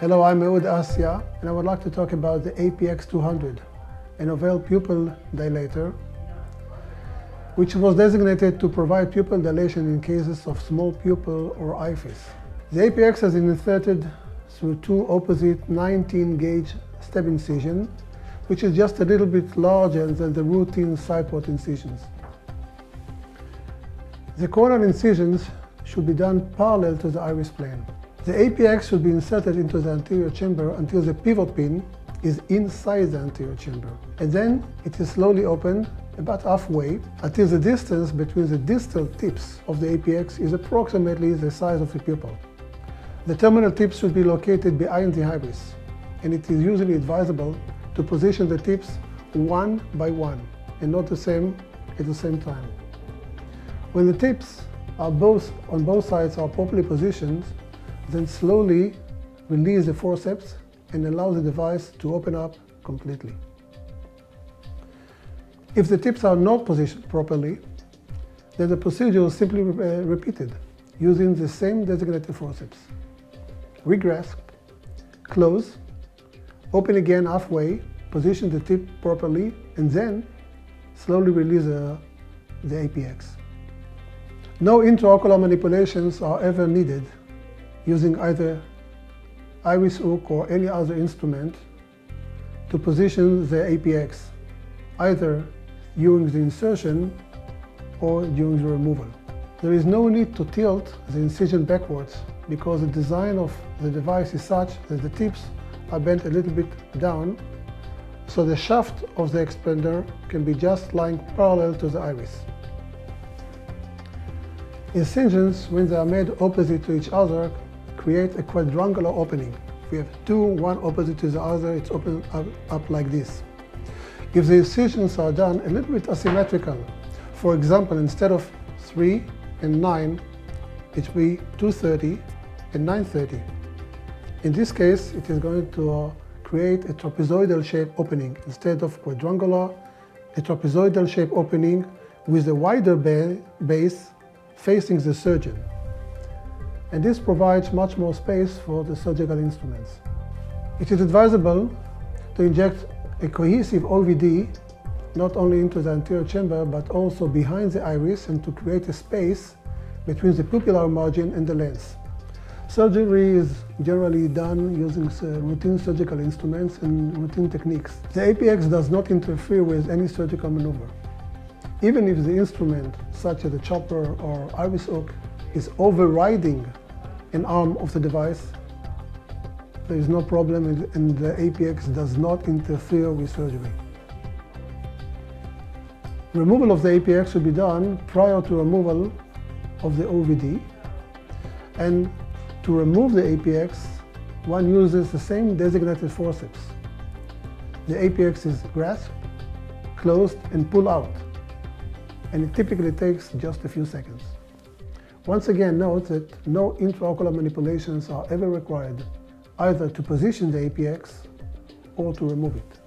Hello, I'm Ehud Asya, and I would like to talk about the APX 200, a novel pupil dilator, which was designated to provide pupil dilation in cases of small pupil or IFIS. The APX has been inserted through two opposite 19-gauge stab incisions, which is just a little bit larger than the routine side port incisions. The corneal incisions should be done parallel to the iris plane. The APX should be inserted into the anterior chamber until the pivot pin is inside the anterior chamber. And then it is slowly opened about halfway until the distance between the distal tips of the APX is approximately the size of the pupil. The terminal tips should be located behind the iris, and it is usually advisable to position the tips one by one and not the same at the same time. When the tips are on both sides are properly positioned, then slowly release the forceps and allow the device to open up completely. If the tips are not positioned properly, then the procedure is simply repeated using the same designated forceps. Regrasp, close, open again halfway, position the tip properly, and then slowly release the APX. No intraocular manipulations are ever needed using either iris hook or any other instrument to position the APX, either during the insertion or during the removal. There is no need to tilt the incision backwards because the design of the device is such that the tips are bent a little bit down, so the shaft of the expander can be just lying parallel to the iris. Incisions, when they are made opposite to each other, create a quadrangular opening. If we have two, one opposite to the other, it's opened up like this. If the incisions are done a little bit asymmetrical, for example, instead of 3 and 9, it will be 230 and 930. In this case, it is going to create a trapezoidal shape opening. Instead of quadrangular, a trapezoidal shape opening with a wider base facing the surgeon. And this provides much more space for the surgical instruments. It is advisable to inject a cohesive OVD not only into the anterior chamber but also behind the iris and to create a space between the pupillar margin and the lens. Surgery is generally done using routine surgical instruments and routine techniques. The APX does not interfere with any surgical maneuver. Even if the instrument, such as a chopper or iris hook, is overriding an arm of the device, there is no problem and the APX does not interfere with surgery. Removal of the APX should be done prior to removal of the OVD, and to remove the APX, one uses the same designated forceps. The APX is grasped, closed, and pulled out, and it typically takes just a few seconds. Once again, note that no intraocular manipulations are ever required, either to position the APX or to remove it.